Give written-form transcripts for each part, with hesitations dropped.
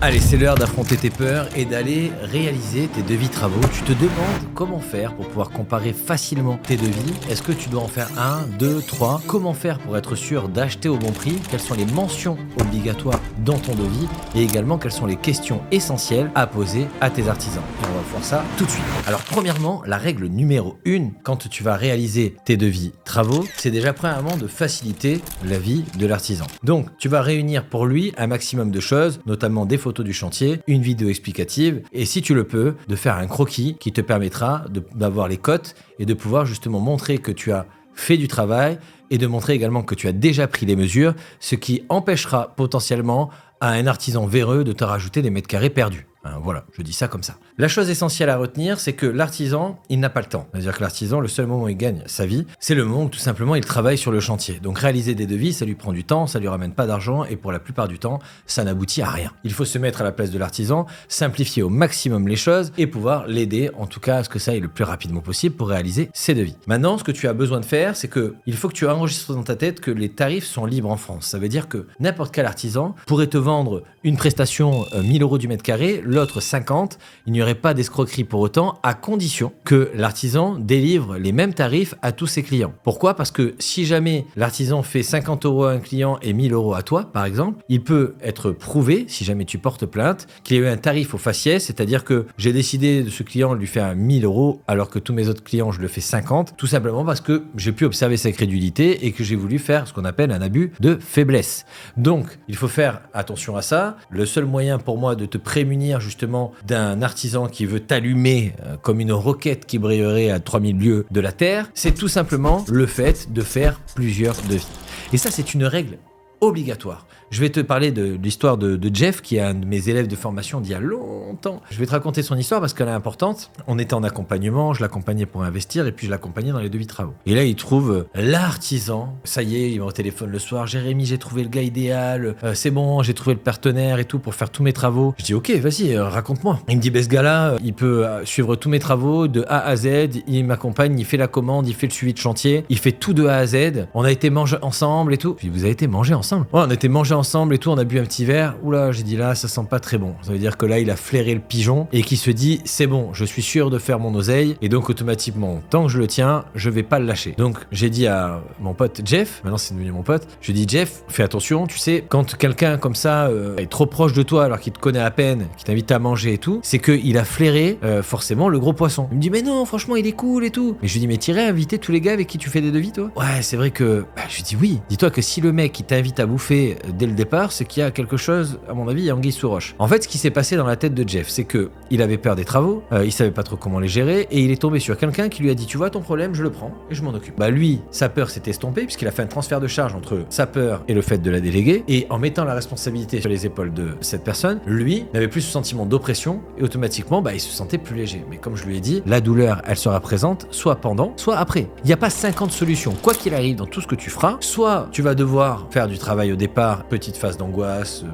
Allez, c'est l'heure d'affronter tes peurs et d'aller réaliser tes devis travaux. Tu te demandes comment faire pour pouvoir comparer facilement tes devis. Est-ce que tu dois en faire 1, 2, 3? Comment faire pour être sûr d'acheter au bon prix? Quelles sont les mentions obligatoires dans ton devis? Et également, quelles sont les questions essentielles à poser à tes artisans? Et on va voir ça tout de suite. Alors, premièrement, la règle numéro 1, quand tu vas réaliser tes devis travaux, c'est déjà premièrement de faciliter la vie de l'artisan. Donc, tu vas réunir pour lui un maximum de choses, notamment des photos du chantier, une vidéo explicative et si tu le peux, de faire un croquis qui te permettra d'avoir les cotes et de pouvoir justement montrer que tu as fait du travail et de montrer également que tu as déjà pris les mesures, ce qui empêchera potentiellement à un artisan véreux de te rajouter des mètres carrés perdus. Voilà, je dis ça comme ça. La chose essentielle à retenir, c'est que l'artisan, il n'a pas le temps. C'est-à-dire que l'artisan, le seul moment où il gagne sa vie, c'est le moment où tout simplement il travaille sur le chantier. Donc réaliser des devis, ça lui prend du temps, ça lui ramène pas d'argent et pour la plupart du temps, ça n'aboutit à rien. Il faut se mettre à la place de l'artisan, simplifier au maximum les choses et pouvoir l'aider, en tout cas à ce que ça aille le plus rapidement possible pour réaliser ses devis. Maintenant, ce que tu as besoin de faire, c'est que il faut que tu enregistres dans ta tête que les tarifs sont libres en France. Ça veut dire que n'importe quel artisan pourrait te vendre une prestation 1000 € du mètre carré, l'autre 50, il n'y aurait pas d'escroquerie pour autant, à condition que l'artisan délivre les mêmes tarifs à tous ses clients. Pourquoi? Parce que si jamais l'artisan fait 50 € à un client et 1000 € à toi, par exemple, il peut être prouvé, si jamais tu portes plainte, qu'il y a eu un tarif au faciès, c'est-à-dire que j'ai décidé de ce client de lui faire 1000 € alors que tous mes autres clients, je le fais 50, tout simplement parce que j'ai pu observer sa crédulité et que j'ai voulu faire ce qu'on appelle un abus de faiblesse. Donc, il faut faire attention à ça. Le seul moyen pour moi de te prémunir justement d'un artisan qui veut t'allumer comme une roquette qui brillerait à 3000 lieues de la Terre, c'est tout simplement le fait de faire plusieurs devis. Et ça, c'est une règle obligatoire. Je vais te parler de l'histoire de Jeff, qui est un de mes élèves de formation d'il y a longtemps. Je vais te raconter son histoire parce qu'elle est importante. On était en accompagnement, je l'accompagnais pour investir et puis je l'accompagnais dans les devis travaux. Et là, il trouve l'artisan. Ça y est, il m'a au téléphone le soir. Jérémy, j'ai trouvé le gars idéal. C'est bon, j'ai trouvé le partenaire et tout pour faire tous mes travaux. Je dis ok, vas-y, raconte-moi. Il me dit, ce gars-là, il peut suivre tous mes travaux de A à Z. Il m'accompagne, il fait la commande, il fait le suivi de chantier. Il fait tout de A à Z. On a été manger ensemble et tout. Je dis, vous avez été manger ensemble? Ouais, on a été manger ensemble et tout, on a bu un petit verre. Oula, j'ai dit là, ça sent pas très bon. Ça veut dire que là, il a flairé le pigeon et qui se dit, c'est bon, je suis sûr de faire mon oseille et donc automatiquement, tant que je le tiens, je vais pas le lâcher. Donc, j'ai dit à mon pote Jeff, maintenant c'est devenu mon pote, je dis Jeff, fais attention, tu sais, quand quelqu'un comme ça est trop proche de toi alors qu'il te connaît à peine, qu'il t'invite à manger et tout, c'est qu'il a flairé forcément le gros poisson. Il me dit, mais non, franchement, il est cool et tout. Mais je lui dis, mais t'irais inviter tous les gars avec qui tu fais des devis, toi? Ouais, c'est vrai que, je lui dis oui. Dis-toi que si le mec qui t'invite à bouffer dès le départ, c'est qu'il y a quelque chose, à mon avis, il y a anguille sous roche. En fait, ce qui s'est passé dans la tête de Jeff, c'est que il avait peur des travaux, il savait pas trop comment les gérer, et il est tombé sur quelqu'un qui lui a dit, tu vois ton problème, je le prends et je m'en occupe. Lui, sa peur s'est estompée puisqu'il a fait un transfert de charge entre sa peur et le fait de la déléguer, et en mettant la responsabilité sur les épaules de cette personne, lui n'avait plus ce sentiment d'oppression et automatiquement, il se sentait plus léger. Mais comme je lui ai dit, la douleur, elle sera présente soit pendant, soit après. Il n'y a pas 50 solutions. Quoi qu'il arrive dans tout ce que tu feras, soit tu vas devoir faire du travail au départ, petite phase d'angoisse,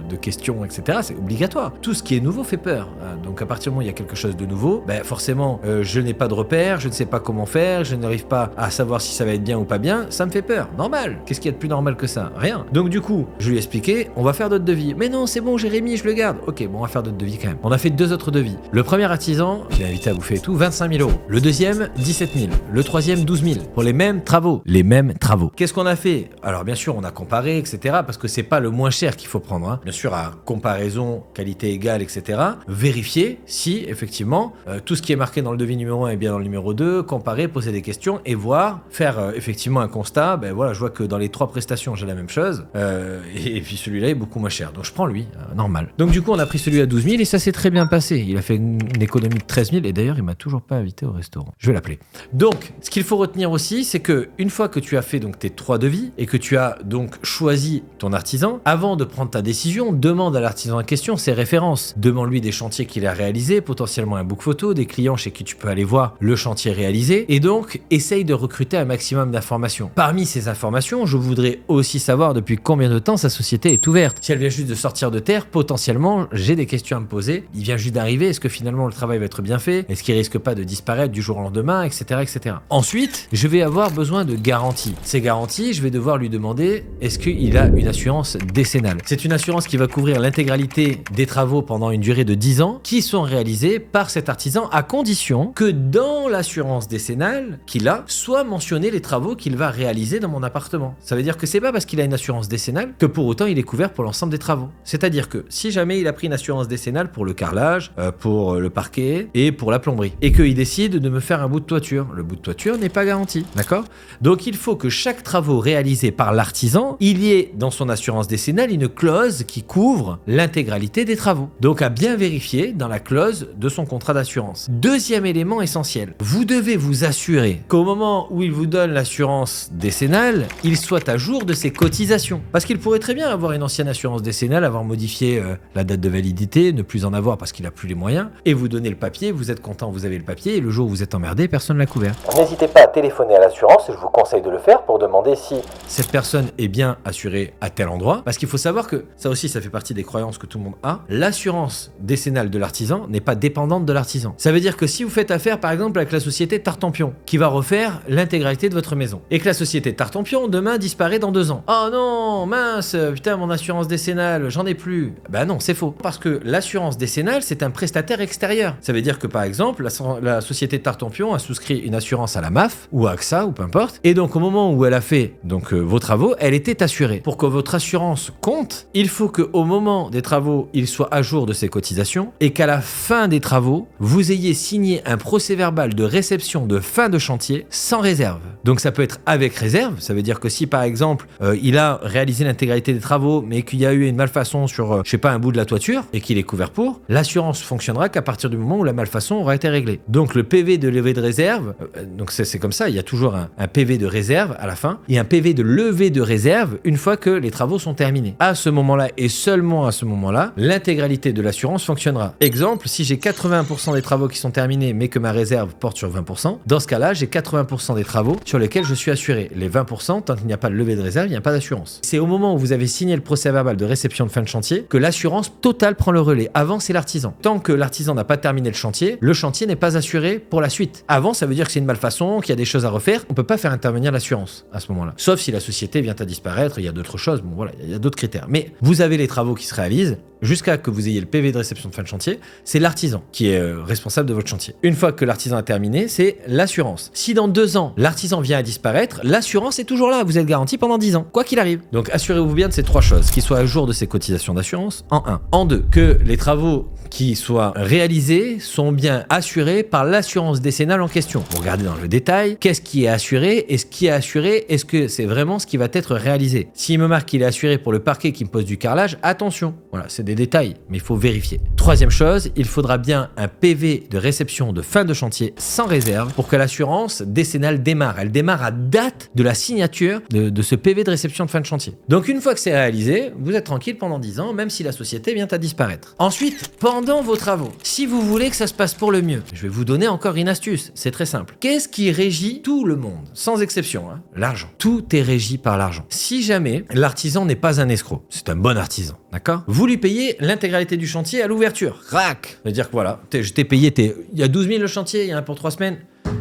de questions, etc. C'est obligatoire. Tout ce qui est nouveau fait peur. Donc à partir du moment où il y a quelque chose de nouveau, forcément, je n'ai pas de repère, je ne sais pas comment faire, je n'arrive pas à savoir si ça va être bien ou pas bien, ça me fait peur. Normal. Qu'est-ce qu'il y a de plus normal que ça? Rien. Donc du coup, je lui ai expliqué, on va faire d'autres devis. Mais non, c'est bon, Jérémy, je le garde. Ok, bon, on va faire d'autres devis quand même. On a fait 2 autres devis. Le premier artisan, je l'ai invité à bouffer et tout, 25 000 €. Le deuxième, 17 000. Le troisième, 12 000. Pour les mêmes travaux. Les mêmes travaux. Qu'est-ce qu'on a fait? Alors bien sûr, on a comparé, etc. Parce que c'est pas le moins cher qu'il faut prendre. Bien sûr, à comparaison, qualité égale, etc. Vérifier si, effectivement, tout ce qui est marqué dans le devis numéro 1 est bien dans le numéro 2, comparer, poser des questions et voir, faire effectivement un constat. Je vois que dans les 3 prestations, j'ai la même chose. Et puis celui-là est beaucoup moins cher. Donc je prends lui, normal. Donc du coup, on a pris celui à 12 000 et ça s'est très bien passé. Il a fait une économie de 13 000 et d'ailleurs, il m'a toujours pas invité au restaurant. Je vais l'appeler. Donc, ce qu'il faut retenir aussi, c'est que une fois que tu as fait donc tes 3 devis et que tu as donc choisi ton artisan, avant de prendre ta décision, demande à l'artisan en question ses références. Demande-lui des chantiers qu'il a réalisés, potentiellement un book photo, des clients chez qui tu peux aller voir le chantier réalisé et donc essaye de recruter un maximum d'informations. Parmi ces informations, je voudrais aussi savoir depuis combien de temps sa société est ouverte. Si elle vient juste de sortir de terre, potentiellement, j'ai des questions à me poser. Il vient juste d'arriver, est-ce que finalement le travail va être bien fait? Est-ce qu'il risque pas de disparaître du jour au lendemain, etc., etc. Ensuite, je vais avoir besoin de garanties. Ces garanties, je vais devoir lui demander, est-ce qu'il il a une assurance décennale. C'est une assurance qui va couvrir l'intégralité des travaux pendant une durée de 10 ans qui sont réalisés par cet artisan à condition que dans l'assurance décennale qu'il a, soient mentionnés les travaux qu'il va réaliser dans mon appartement. Ça veut dire que c'est pas parce qu'il a une assurance décennale que pour autant il est couvert pour l'ensemble des travaux. C'est-à-dire que si jamais il a pris une assurance décennale pour le carrelage, pour le parquet et pour la plomberie, et qu'il décide de me faire un bout de toiture, le bout de toiture n'est pas garanti, d'accord? Donc il faut que chaque travaux réalisé par l'artisan, il y ait dans son assurance décennale une clause qui couvre l'intégralité des travaux. Donc à bien vérifier dans la clause de son contrat d'assurance. Deuxième élément essentiel, vous devez vous assurer qu'au moment où il vous donne l'assurance décennale, il soit à jour de ses cotisations. Parce qu'il pourrait très bien avoir une ancienne assurance décennale, avoir modifié la date de validité, ne plus en avoir parce qu'il n'a plus les moyens, et vous donnez le papier, vous êtes content, vous avez le papier, et le jour où vous êtes emmerdé, personne ne l'a couvert. N'hésitez pas à téléphoner à l'assurance, je vous conseille de le faire pour demander si cette personne est bien assurée à tel endroit, parce qu'il faut savoir que, ça aussi ça fait partie des croyances que tout le monde a, l'assurance décennale de l'artisan n'est pas dépendante de l'artisan. Ça veut dire que si vous faites affaire par exemple avec la société Tartampion, qui va refaire l'intégralité de votre maison, et que la société Tartampion demain disparaît dans 2 ans. Oh non, mince, putain mon assurance décennale, j'en ai plus. Ben non, c'est faux. Parce que l'assurance décennale, c'est un prestataire extérieur. Ça veut dire que par exemple, la société Tartampion a souscrit une assurance à la MAF, ou à AXA, ou peu importe, et donc au moment où elle a fait vos travaux, elle était assurée. Pour que votre assurance compte, il faut qu'au moment des travaux, il soit à jour de ses cotisations, et qu'à la fin des travaux, vous ayez signé un procès-verbal de réception de fin de chantier sans réserve. Donc ça peut être avec réserve, ça veut dire que si par exemple, il a réalisé l'intégralité des travaux, mais qu'il y a eu une malfaçon sur, je sais pas, un bout de la toiture, et qu'il est couvert pour, l'assurance fonctionnera qu'à partir du moment où la malfaçon aura été réglée. Donc le PV de levée de réserve, donc c'est comme ça, il y a toujours un PV de réserve à la fin, et un PV de levée de réserve une fois que les travaux sont terminés. À ce moment-là, et seulement à ce moment-là, l'intégralité de l'assurance fonctionnera. Exemple, si j'ai 80% des travaux qui sont terminés, mais que ma réserve porte sur 20%, dans ce cas-là, j'ai 80% des travaux sur lesquels je suis assuré. Les 20%, tant qu'il n'y a pas de levée de réserve, il n'y a pas d'assurance. C'est au moment où vous avez signé le procès-verbal de réception de fin de chantier que l'assurance totale prend le relais. Avant, c'est l'artisan. Tant que l'artisan n'a pas terminé le chantier n'est pas assuré pour la suite. Avant, ça veut dire que c'est une malfaçon, qu'il y a des choses à refaire. On peut pas faire intervenir l'assurance à ce moment-là. Sauf si la société vient à disparaître, il y a d'autres choses. Bon voilà, il y a d'autres critères. Mais vous avez les travaux qui se réalisent jusqu'à que vous ayez le PV de réception de fin de chantier. C'est l'artisan qui est responsable de votre chantier. Une fois que l'artisan a terminé, c'est l'assurance. Si dans 2 ans, l'artisan vient à disparaître, l'assurance est toujours là. Vous êtes garanti pendant 10 ans, quoi qu'il arrive. Donc assurez-vous bien de ces 3 choses. Qu'il soit à jour de ses cotisations d'assurance, en 1. En 2, que les travaux qui soient réalisés sont bien assurés par l'assurance décennale en question. Vous regardez dans le détail, qu'est-ce qui est assuré et ce qui est assuré, est-ce que c'est vraiment ce qui va être réalisé? S'il me marque qu'il est assuré pour le parquet qui me pose du carrelage, attention, voilà, c'est des détails, mais il faut vérifier. Troisième chose, il faudra bien un PV de réception de fin de chantier sans réserve pour que l'assurance décennale démarre. Elle démarre à date de la signature de ce PV de réception de fin de chantier. Donc une fois que c'est réalisé, vous êtes tranquille pendant 10 ans, même si la société vient à disparaître. Ensuite, pendant vos travaux, si vous voulez que ça se passe pour le mieux, je vais vous donner encore une astuce, c'est très simple. Qu'est-ce qui régit tout le monde, sans exception, hein? L'argent. Tout est régi par l'argent. Si jamais l'artisan n'est pas un escroc, c'est un bon artisan, d'accord? Vous lui payez l'intégralité du chantier à l'ouverture. Rac! C'est-à-dire que voilà, je t'ai payé, il y a 12 000 le chantier, il y en a pour 3 semaines.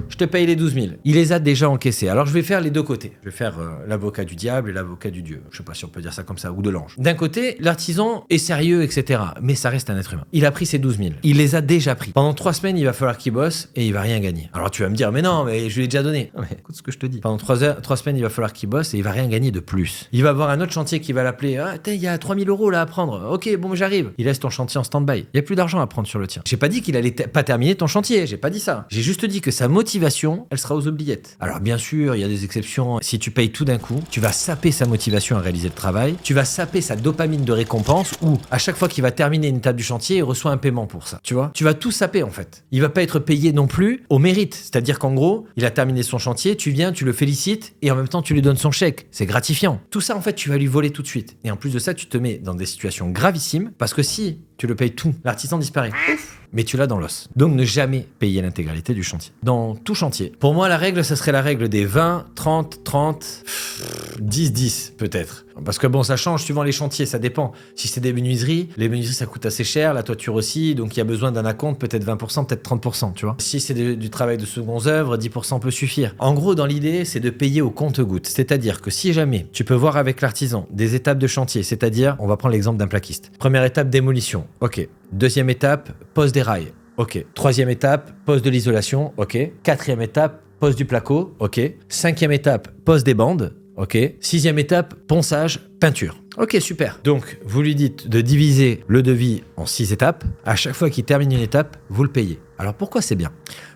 Je te paye les 12 000. Il les a déjà encaissés. Alors je vais faire les deux côtés. Je vais faire l'avocat du diable et l'avocat du Dieu. Je sais pas si on peut dire ça comme ça, ou de l'ange. D'un côté, l'artisan est sérieux, etc. Mais ça reste un être humain. Il a pris ses 12 000. Il les a déjà pris. Pendant 3 semaines, il va falloir qu'il bosse et il va rien gagner. Alors tu vas me dire, mais non, mais je lui ai déjà donné. Non, mais écoute ce que je te dis. Pendant 3 semaines, il va falloir qu'il bosse et il va rien gagner de plus. Il va avoir un autre chantier qui va l'appeler. Ah, il y a 3 000 € là à prendre. Ok, bon, j'arrive. Il laisse ton chantier en stand-by. Il y a plus d'argent à prendre sur le tien. J'ai pas dit qu'il allait pas terminer ton chantier. J'ai pas dit ça. J'ai juste dit que sa motivation, elle sera aux oubliettes. Alors bien sûr, il y a des exceptions. Si tu payes tout d'un coup, tu vas saper sa motivation à réaliser le travail, tu vas saper sa dopamine de récompense où à chaque fois qu'il va terminer une étape du chantier, il reçoit un paiement pour ça. Tu vois? Tu vas tout saper en fait. Il va pas être payé non plus au mérite. C'est-à-dire qu'en gros, il a terminé son chantier, tu viens, tu le félicites et en même temps tu lui donnes son chèque. C'est gratifiant. Tout ça en fait, tu vas lui voler tout de suite. Et en plus de ça, tu te mets dans des situations gravissimes parce que si tu le payes tout, l'artisan disparaît. Mais tu l'as dans l'os. Donc ne jamais payer l'intégralité du chantier. Dans tout chantier. Pour moi, la règle, ça serait la règle des 20, 30, 30, 10, 10 peut-être. Parce que bon, ça change suivant les chantiers, ça dépend. Si c'est des menuiseries, les menuiseries ça coûte assez cher, la toiture aussi, donc il y a besoin d'un acompte, peut-être 20%, peut-être 30%, tu vois. Si c'est du travail de secondes œuvres, 10% peut suffire. En gros, dans l'idée, c'est de payer au compte-gouttes. C'est-à-dire que si jamais tu peux voir avec l'artisan des étapes de chantier, c'est-à-dire, on va prendre l'exemple d'un plaquiste. Première étape, démolition. Ok. Deuxième étape, pose des rails. Ok. Troisième étape, pose de l'isolation. Ok. Quatrième étape, pose du placo. Ok. Cinquième étape, pose des bandes. Ok. Sixième étape, ponçage, peinture. Ok, super. Donc, vous lui dites de diviser le devis en 6 étapes. À chaque fois qu'il termine une étape, vous le payez. Alors, pourquoi c'est bien ?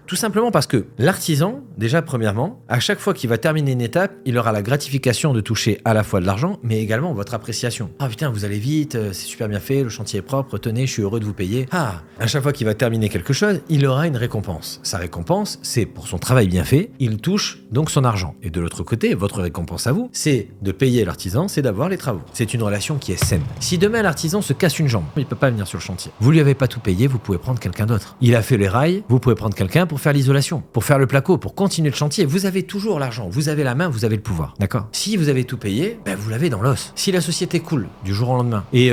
Tout simplement parce que l'artisan, déjà premièrement, à chaque fois qu'il va terminer une étape, il aura la gratification de toucher à la fois de l'argent, mais également votre appréciation. Ah putain, vous allez vite, c'est super bien fait, le chantier est propre, tenez, je suis heureux de vous payer. Ah, à chaque fois qu'il va terminer quelque chose, il aura une récompense. Sa récompense, c'est pour son travail bien fait, il touche donc son argent. Et de l'autre côté, votre récompense à vous, c'est de payer l'artisan, c'est d'avoir les travaux. C'est une relation qui est saine. Si demain l'artisan se casse une jambe, il peut pas venir sur le chantier. Vous lui avez pas tout payé, vous pouvez prendre quelqu'un d'autre. Il a fait les rails, vous pouvez prendre quelqu'un pour faire l'isolation, pour faire le placo, pour continuer le chantier. Vous avez toujours l'argent, vous avez la main, vous avez le pouvoir. D'accord ? Si vous avez tout payé, ben vous l'avez dans l'os. Si la société coule du jour au lendemain et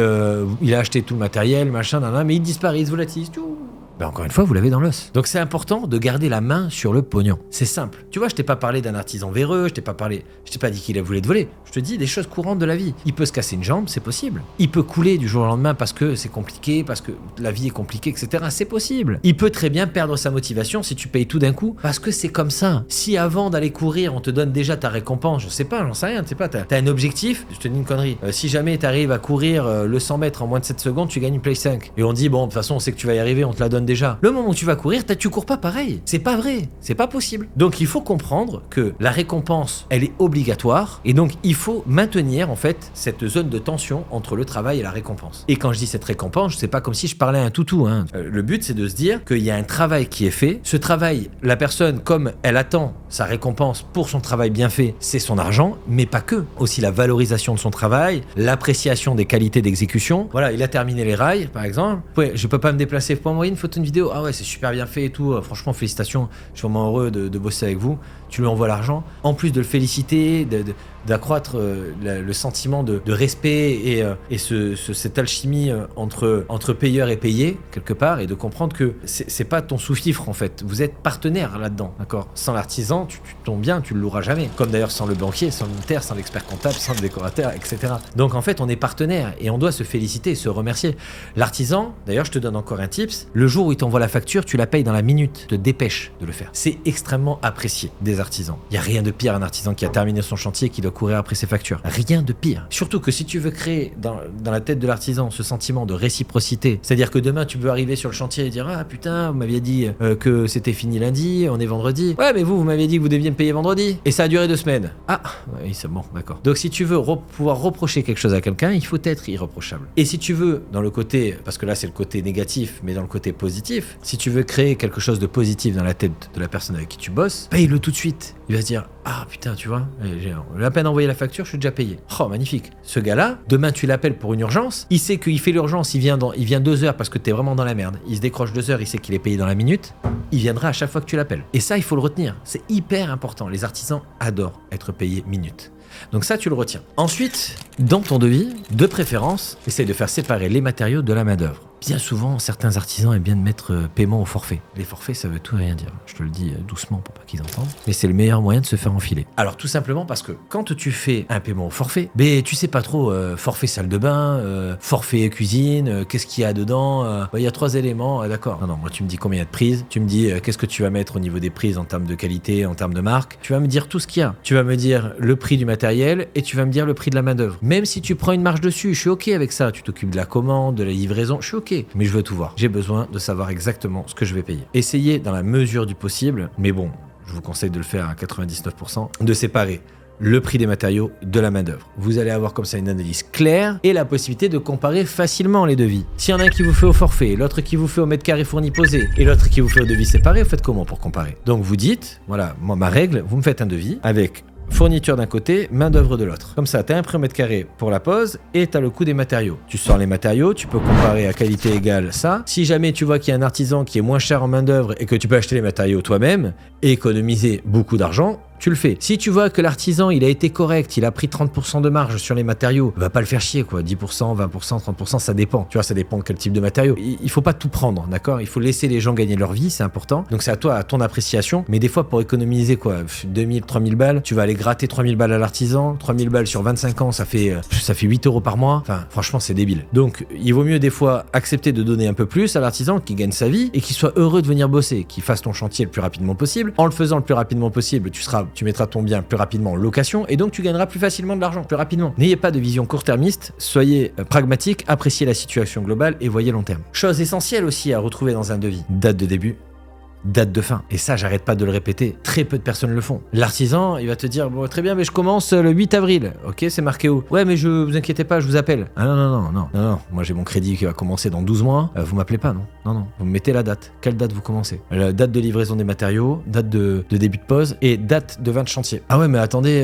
il a acheté tout le matériel, machin, mais il disparaît, il se volatilise, tout. Ben encore une fois, vous l'avez dans l'os. Donc c'est important de garder la main sur le pognon. C'est simple. Tu vois, je t'ai pas parlé d'un artisan véreux, je t'ai pas dit qu'il voulait te voler. Je te dis des choses courantes de la vie. Il peut se casser une jambe, c'est possible. Il peut couler du jour au lendemain parce que c'est compliqué, parce que la vie est compliquée, etc. C'est possible. Il peut très bien perdre sa motivation si tu payes tout d'un coup, parce que c'est comme ça. Si avant d'aller courir, on te donne déjà ta récompense, je sais pas, j'en sais rien, tu sais pas, t'as un objectif, je te dis une connerie. Si jamais t'arrives à courir le 100 mètres en moins de 7 secondes, tu gagnes une Play 5. Et on dit, bon, de toute façon, on sait que tu vas y arriver, on te la donne déjà. Le moment où tu vas courir, tu cours pas pareil. C'est pas vrai. C'est pas possible. Donc il faut comprendre que la récompense, elle est obligatoire. Et donc il faut maintenir en fait cette zone de tension entre le travail et la récompense. Et quand je dis cette récompense, c'est pas comme si je parlais à un toutou. Le but, c'est de se dire qu'il y a un travail qui est fait. Ce travail, la personne, comme elle attend sa récompense pour son travail bien fait, c'est son argent, mais pas que. Aussi la valorisation de son travail, l'appréciation des qualités d'exécution. Voilà, il a terminé les rails, par exemple. Ouais, je peux pas me déplacer pour envoyer une photo, une vidéo. Ah ouais, c'est super bien fait et tout. Franchement, félicitations. Je suis vraiment heureux de bosser avec vous. Tu lui envoies l'argent. En plus de le féliciter, d'accroître le sentiment de respect et cette alchimie entre payeur et payé, quelque part, et de comprendre que c'est pas ton sous-fifre, en fait. Vous êtes partenaire là-dedans, d'accord ? Sans l'artisan, tu tombes bien, tu le loueras jamais. Comme d'ailleurs sans le banquier, sans le notaire, sans l'expert comptable, sans le décorateur, etc. Donc en fait, on est partenaire et on doit se féliciter et se remercier. L'artisan, d'ailleurs, je te donne encore un tips, le jour où il t'envoie la facture, tu la payes dans la minute, te dépêche de le faire. C'est extrêmement apprécié des artisans. Il n'y a rien de pire un artisan qui a terminé son chantier et qui doit courir après ses factures. Rien de pire. Surtout que si tu veux créer dans la tête de l'artisan ce sentiment de réciprocité, c'est-à-dire que demain tu peux arriver sur le chantier et dire ah putain, vous m'aviez dit que c'était fini lundi, on est vendredi. Ouais, mais vous m'aviez dit que vous deviez me payer vendredi. Et ça a duré 2 semaines. Ah, oui, c'est bon, d'accord. Donc si tu veux pouvoir reprocher quelque chose à quelqu'un, il faut être irréprochable. Et si tu veux, dans le côté, parce que là c'est le côté négatif, mais dans le côté positif, si tu veux créer quelque chose de positif dans la tête de la personne avec qui tu bosses, paye-le tout de suite. Il va se dire ah putain, tu vois, j'ai à peine envoyé la facture, je suis déjà payé. Oh, magnifique. Ce gars-là, demain tu l'appelles pour une urgence, il sait qu'il fait l'urgence, il vient 2 heures parce que t'es vraiment dans la merde. Il se décroche 2 heures, il sait qu'il est payé dans la minute, il viendra à chaque fois que tu l'appelles. Et ça, il faut le retenir. C'est hyper important. Les artisans adorent être payés minute. Donc ça, tu le retiens. Ensuite, dans ton devis, de préférence, essaye de faire séparer les matériaux de la main-d'œuvre. Bien souvent, certains artisans aiment bien de mettre paiement au forfait. Les forfaits, ça veut tout et rien dire. Je te le dis doucement pour pas qu'ils entendent. Mais c'est le meilleur moyen de se faire enfiler. Alors tout simplement parce que quand tu fais un paiement au forfait, tu sais pas trop forfait salle de bain, forfait cuisine, qu'est-ce qu'il y a dedans. Il y a 3 éléments, d'accord. Non, moi tu me dis combien il y a de prises. Tu me dis qu'est-ce que tu vas mettre au niveau des prises en termes de qualité, en termes de marque. Tu vas me dire tout ce qu'il y a. Tu vas me dire le prix du matériel et tu vas me dire le prix de la main d'œuvre. Même si tu prends une marge dessus, je suis ok avec ça. Tu t'occupes de la commande, de la livraison, je suis ok. Mais je veux tout voir. J'ai besoin de savoir exactement ce que je vais payer. Essayez dans la mesure du possible, mais bon, je vous conseille de le faire à 99%, de séparer le prix des matériaux de la main-d'œuvre. Vous allez avoir comme ça une analyse claire et la possibilité de comparer facilement les devis. S'il y en a un qui vous fait au forfait, l'autre qui vous fait au mètre carré fourni posé et l'autre qui vous fait au devis séparé, vous faites comment pour comparer? Donc vous dites, voilà, moi ma règle, vous me faites un devis avec fourniture d'un côté, main d'œuvre de l'autre. Comme ça, t'as un prix au mètre carré pour la pose et t'as le coût des matériaux. Tu sors les matériaux, tu peux comparer à qualité égale ça. Si jamais tu vois qu'il y a un artisan qui est moins cher en main d'œuvre et que tu peux acheter les matériaux toi-même et économiser beaucoup d'argent, tu le fais. Si tu vois que l'artisan, il a été correct, il a pris 30% de marge sur les matériaux, va pas le faire chier, quoi. 10%, 20%, 30%, ça dépend. Tu vois, ça dépend de quel type de matériaux. Il faut pas tout prendre, d'accord? Il faut laisser les gens gagner leur vie, c'est important. Donc c'est à toi, à ton appréciation. Mais des fois, pour économiser, quoi, 2000, 3000 balles, tu vas aller gratter 3000 balles à l'artisan. 3000 balles sur 25 ans, ça fait 8 euros par mois. Enfin, franchement, c'est débile. Donc, il vaut mieux des fois accepter de donner un peu plus à l'artisan qui gagne sa vie et qui soit heureux de venir bosser, qui fasse ton chantier le plus rapidement possible. En le faisant le plus rapidement possible, tu mettras ton bien plus rapidement en location et donc tu gagneras plus facilement de l'argent, plus rapidement. N'ayez pas de vision court-termiste, soyez pragmatique, appréciez la situation globale et voyez long terme. Chose essentielle aussi à retrouver dans un devis, date de début, date de fin. Et ça, j'arrête pas de le répéter. Très peu de personnes le font. L'artisan, il va te dire, bon, très bien, mais je commence le 8 avril. Ok, c'est marqué où? Ouais, mais vous inquiétez pas, je vous appelle. Ah non. Moi, j'ai mon crédit qui va commencer dans 12 mois. Vous m'appelez pas, non. Non. Vous me mettez la date. Quelle date vous commencez? La date de livraison des matériaux, date de début de pause et date de fin de chantier. Ah ouais, mais attendez,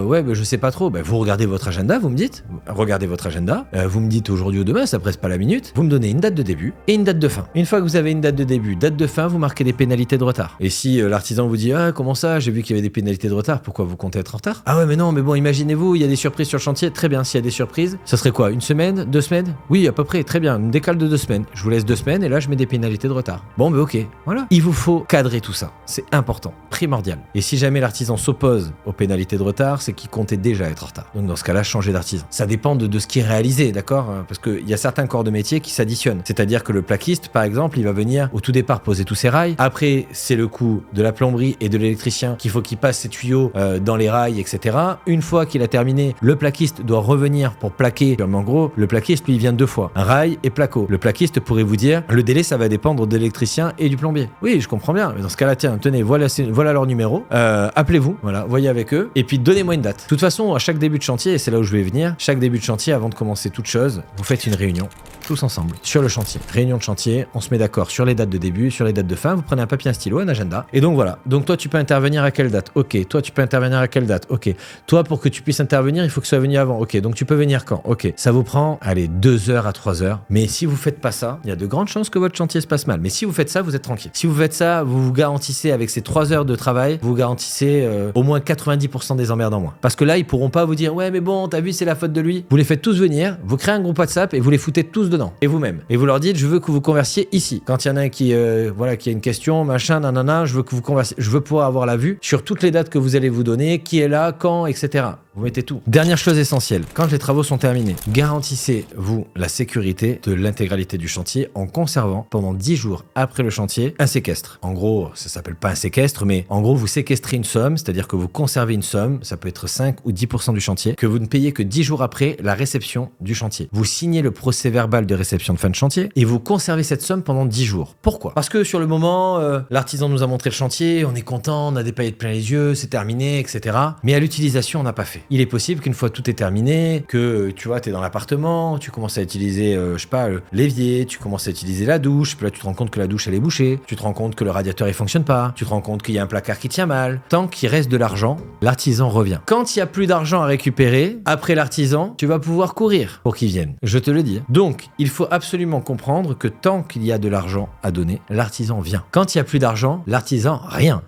ouais, mais je sais pas trop. Vous regardez votre agenda, vous me dites. Regardez votre agenda. Vous me dites aujourd'hui ou demain, ça presse pas la minute. Vous me donnez une date de début et une date de fin. Une fois que vous avez une date de début, date de fin, vous marquez des pénalités de retard. Et si l'artisan vous dit ah comment ça, j'ai vu qu'il y avait des pénalités de retard, pourquoi vous comptez être en retard? Ah ouais mais non, mais bon, imaginez-vous, il y a des surprises sur le chantier. Très bien, s'il y a des surprises, ça serait quoi? Une semaine? 2 semaines? Oui, à peu près, très bien, une décale de 2 semaines. Je vous laisse 2 semaines et là je mets des pénalités de retard. Bon mais ok, voilà. Il vous faut cadrer tout ça, c'est important, primordial. Et si jamais l'artisan s'oppose aux pénalités de retard, c'est qu'il comptait déjà être en retard. Donc dans ce cas-là, changez d'artisan. Ça dépend de ce qui est réalisé, d'accord? Parce qu'il y a certains corps de métier qui s'additionnent. C'est-à-dire que le plaquiste, par exemple, il va venir au tout départ poser tous ses rails. Après, c'est le coût de la plomberie et de l'électricien qu'il faut qu'il passe ses tuyaux dans les rails, etc. Une fois qu'il a terminé, le plaquiste doit revenir pour plaquer. Mais en gros, le plaquiste, lui, il vient 2 fois. Un rail et placo. Le plaquiste pourrait vous dire, le délai, ça va dépendre de l'électricien et du plombier. Oui, je comprends bien. Mais dans ce cas-là, tiens, tenez, voilà leur numéro. Appelez-vous, voilà, voyez avec eux. Et puis, donnez-moi une date. De toute façon, à chaque début de chantier, et c'est là où je vais venir, chaque début de chantier, avant de commencer toute chose, vous faites une réunion. Tous ensemble, sur le chantier. Réunion de chantier, on se met d'accord sur les dates de début, sur les dates de fin, vous prenez un papier, un stylo, un agenda. Et donc voilà. Donc toi, tu peux intervenir à quelle date? Ok. Toi, tu peux intervenir à quelle date? Ok. Toi, pour que tu puisses intervenir, il faut que tu sois venu avant. Ok. Donc tu peux venir quand? Ok. Ça vous prend, allez, 2 heures à 3 heures. Mais si vous faites pas ça, il y a de grandes chances que votre chantier se passe mal. Mais si vous faites ça, vous êtes tranquille. Si vous faites ça, vous vous garantissez avec ces 3 heures de travail, vous garantissez au moins 90% des emmerdes en moins. Parce que là, ils pourront pas vous dire, ouais, mais bon, t'as vu, c'est la faute de lui. Vous les faites tous venir, vous créez un groupe WhatsApp et vous les foutez tous dedans. Et vous-même. Et vous leur dites, je veux que vous conversiez ici. Quand il y en a un qui a une question, machin, nanana, je veux que vous conversiez. Je veux pouvoir avoir la vue sur toutes les dates que vous allez vous donner, qui est là, quand, etc. Vous mettez tout. Dernière chose essentielle, quand les travaux sont terminés, garantissez-vous la sécurité de l'intégralité du chantier en conservant pendant 10 jours après le chantier un séquestre. En gros, ça s'appelle pas un séquestre, mais en gros, vous séquestrez une somme, c'est-à-dire que vous conservez une somme, ça peut être 5 ou 10% du chantier, que vous ne payez que 10 jours après la réception du chantier. Vous signez le procès-verbal de réception de fin de chantier et vous conservez cette somme pendant 10 jours. Pourquoi? Parce que sur le moment, l'artisan nous a montré le chantier, on est content, on a des paillettes plein les yeux, c'est terminé, etc. Mais à l'utilisation, on n'a pas fait. Il est possible qu'une fois tout est terminé, que tu vois, t'es dans l'appartement, tu commences à utiliser, je sais pas, l'évier, tu commences à utiliser la douche, puis là tu te rends compte que la douche elle est bouchée, tu te rends compte que le radiateur il fonctionne pas, tu te rends compte qu'il y a un placard qui tient mal. Tant qu'il reste de l'argent, l'artisan revient. Quand il y a plus d'argent à récupérer, après l'artisan, tu vas pouvoir courir pour qu'il vienne. Je te le dis. Donc, il faut absolument comprendre que tant qu'il y a de l'argent à donner, l'artisan vient. Quand il y a plus d'argent, l'artisan, rien.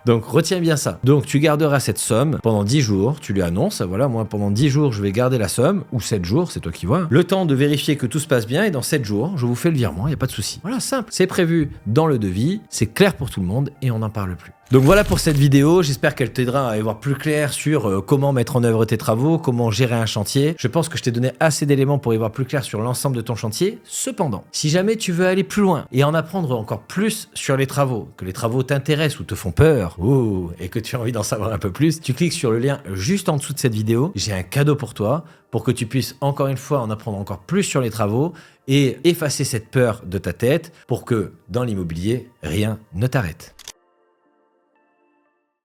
Donc retiens bien ça. Donc tu garderas cette somme pendant 10 jours, tu lui annonces, voilà, moi pendant 10 jours je vais garder la somme, ou 7 jours, c'est toi qui vois. Le temps de vérifier que tout se passe bien et dans 7 jours, je vous fais le virement, il n'y a pas de souci. Voilà, simple. C'est prévu dans le devis, c'est clair pour tout le monde et on n'en parle plus. Donc voilà pour cette vidéo, j'espère qu'elle t'aidera à y voir plus clair sur comment mettre en œuvre tes travaux, comment gérer un chantier. Je pense que je t'ai donné assez d'éléments pour y voir plus clair sur l'ensemble de ton chantier. Cependant, si jamais tu veux aller plus loin et en apprendre encore plus sur les travaux, que les travaux t'intéressent ou te font peur, et que tu as envie d'en savoir un peu plus, tu cliques sur le lien juste en dessous de cette vidéo. J'ai un cadeau pour toi, pour que tu puisses encore une fois en apprendre encore plus sur les travaux et effacer cette peur de ta tête pour que dans l'immobilier, rien ne t'arrête.